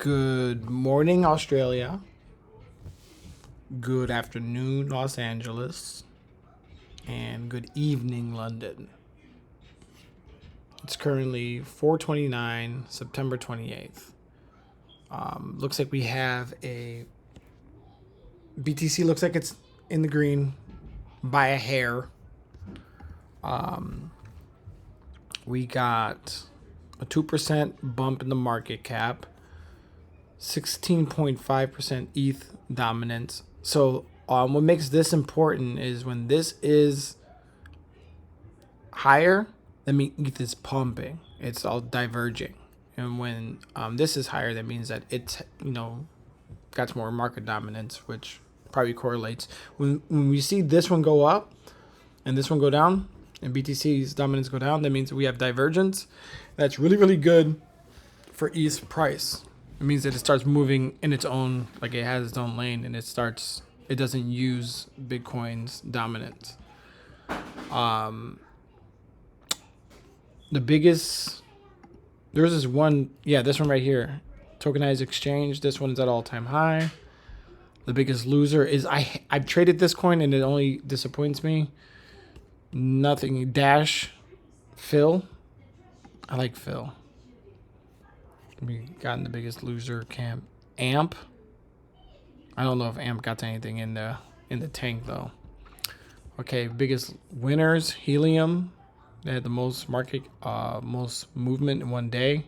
Good morning, Australia. Good afternoon, Los Angeles. And good evening, London. It's currently 4:29, September 28th. Looks like we have a BTC looks like it's in the green by a hair. We got a 2% bump in the market cap, 16.5% ETH dominance. So what makes this important is when this is higher, that means ETH is pumping. It's all diverging. And when this is higher, that means that it's, got more market dominance, which probably correlates. When we see this one go up and this one go down, and BTC's dominance go down, that means we have divergence. That's really, really good for ETH's price. It means that it starts moving in its own, like it has its own lane, and it doesn't use Bitcoin's dominance. The biggest, there's this one right here, tokenized exchange. This one is at all-time high. The biggest loser is I've traded this coin and it only disappoints me. Nothing. Dash, Phil. I like Phil. We got in the biggest loser camp. Amp. I don't know if Amp got anything in the tank though. Okay, biggest winners. Helium. They had the most most movement in one day.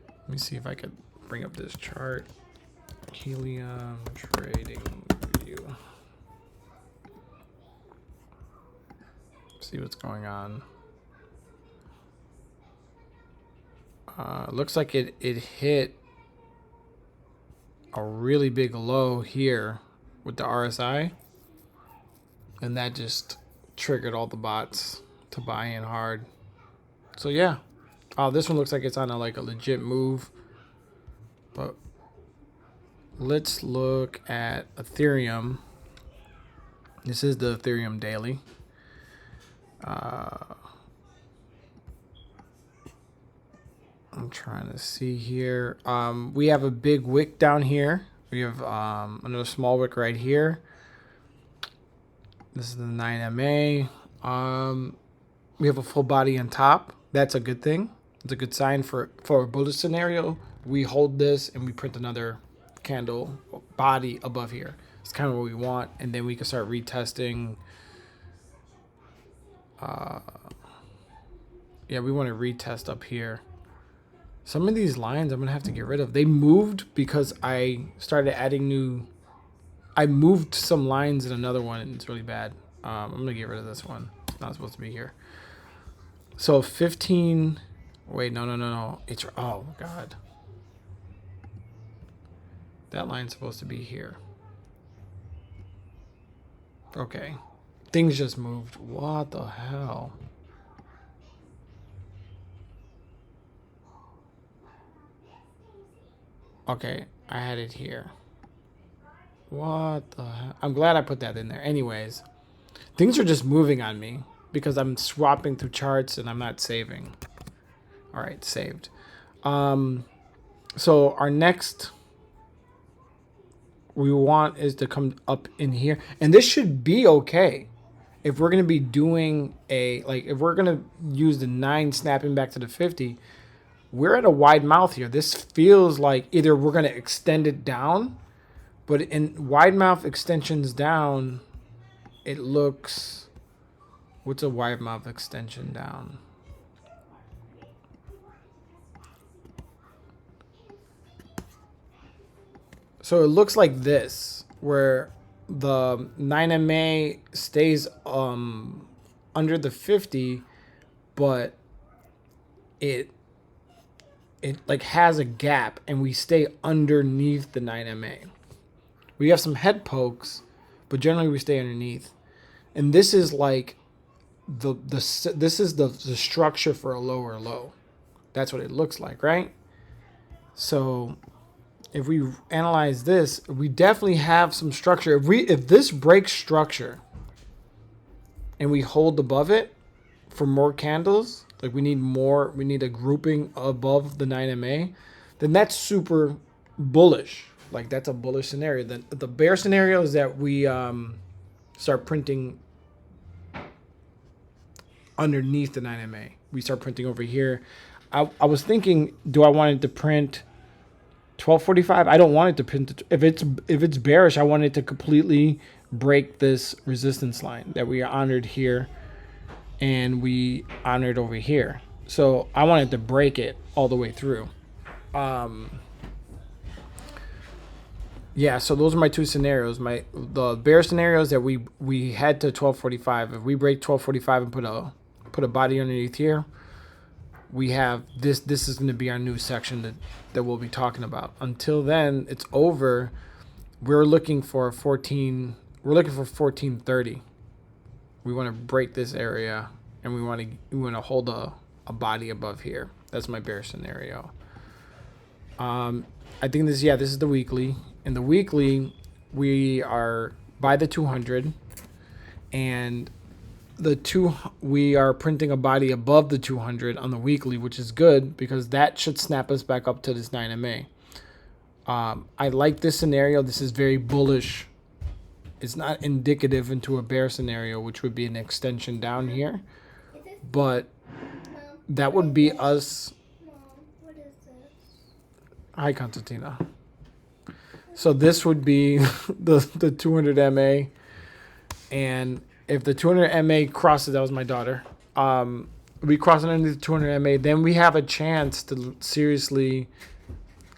Let me see if I could bring up this chart. Helium trading view. See what's going on. Looks like it hit a really big low here with the RSI, and that just triggered all the bots to buy in hard. So yeah, this one looks like it's on a legit move. But let's look at Ethereum. This is the Ethereum daily. I'm trying to see here. We have a big wick down here. We have another small wick right here. This is the 9MA. We have a full body on top. That's a good thing. It's a good sign for a bullish scenario. We hold this and we print another candle body above here. It's kind of what we want, and then we can start retesting. We want to retest up here. Some of these lines I'm gonna have to get rid of. They moved because I started adding I moved some lines in another one, and it's really bad. I'm gonna get rid of this one. It's not supposed to be here. So 15. Wait, no. It's oh god. That line's supposed to be here. Okay. Things just moved. What the hell? Okay, I had it here. What the hell? I'm glad I put that in there. Anyways, things are just moving on me because I'm swapping through charts and I'm not saving. All right, saved. So our next we want is to come up in here, and this should be okay. If we're gonna be doing if we're gonna use the 9 snapping back to the 50, we're at a wide mouth here. This feels like either we're gonna extend it down, but in wide mouth extensions down, it looks. What's a wide mouth extension down? So it looks like this, where the 9MA stays under the 50, but it has a gap, and we stay underneath the 9MA. We have some head pokes, but generally we stay underneath. And this is like this is the structure for a lower low. That's what it looks like, right? So if we analyze this, we definitely have some structure. If this breaks structure and we hold above it for more candles, we need a grouping above the 9MA, then that's super bullish. Like that's a bullish scenario. The bear scenario is that we start printing underneath the 9MA. We start printing over here. I was thinking, do I want it to print 1245? I don't want it to print. If it's bearish, I want it to completely break this resistance line that we honored here and we honored over here. So I wanted to break it all the way through. Yeah, so those are my two scenarios. The bear scenario is that we head to 1245. If we break 1245 and put a body underneath here, we have this. This is going to be our new section that we'll be talking about. Until then, it's over. We're looking for 14. We're looking for 1430. We want to break this area, and we want to hold a body above here. That's my bear scenario. I think this is the weekly. In the weekly, we are by the 200, and we are printing a body above the 200 on the weekly, which is good because that should snap us back up to this 9MA. I like this scenario. This is very bullish. It's not indicative into a bear scenario, which would be an extension down here, but that would be us. What is this? Hi, Constantina. So this would be the 200 MA, and if the 200 MA crosses, that was my daughter. We cross it underneath the 200 MA, then we have a chance to seriously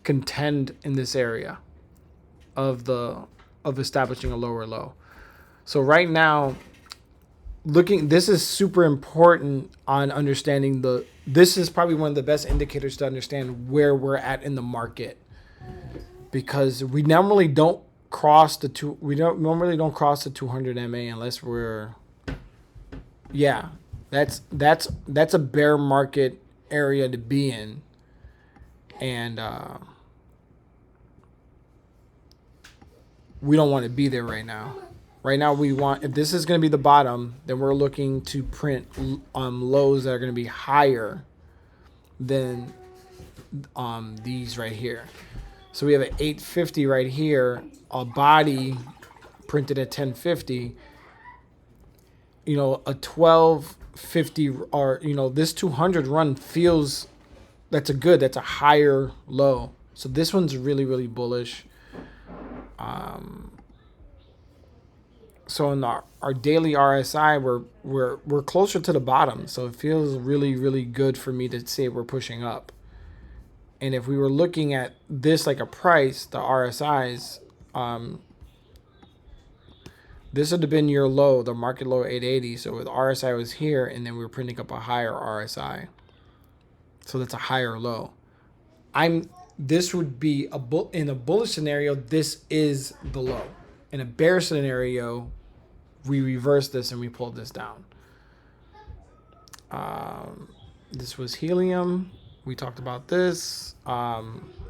contend in this area of establishing a lower low. So right now, this is super important on understanding this is probably one of the best indicators to understand where we're at in the market. Because we normally don't cross the 200 MA unless we're, that's a bear market area to be in, and we don't want to be there right now. Right now, if this is going to be the bottom, then we're looking to print lows that are going to be higher than these right here. So we have an 850 right here, a body printed at 1050. A 1250 or this 200 run feels that's a higher low. So this one's really, really bullish. So in our daily RSI, we're closer to the bottom. So it feels really, really good for me to say we're pushing up. And if we were looking at this like a price, the RSIs, this would have been your low, the market low 880. So the RSI was here, and then we were printing up a higher RSI. So that's a higher low. This would be in a bullish scenario, this is the low. In a bear scenario, we reverse this and we pull this down. This was helium. We talked about this.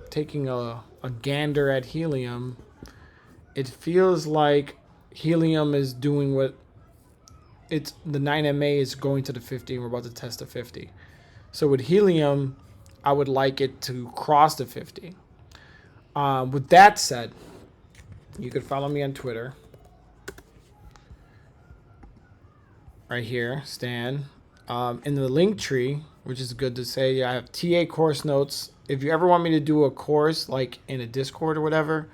Taking a gander at helium, it feels like helium is doing what the 9MA is going to the 50, and we're about to test the 50. So with helium, I would like it to cross the 50. With that said, you could follow me on Twitter. Right here, Stan. In the link tree, which is good to say, I have TA course notes. If you ever want me to do a course like in a Discord or whatever,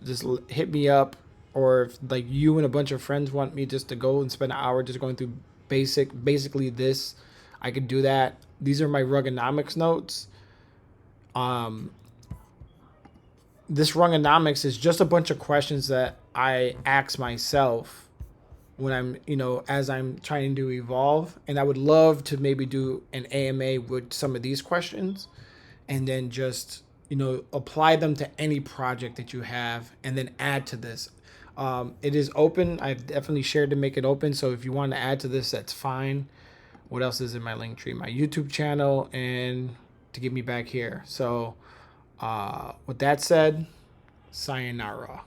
just hit me up. Or if like you and a bunch of friends want me just to go and spend an hour just going through basically this, I could do that. These are my Rugonomics notes. This Rugonomics is just a bunch of questions that I ask myself when I'm, as I'm trying to evolve. And I would love to maybe do an AMA with some of these questions and then just, apply them to any project that you have and then add to this. It is open. I've definitely shared to make it open. So if you want to add to this, that's fine. What else is in my link tree? My YouTube channel and to get me back here. So with that said, sayonara.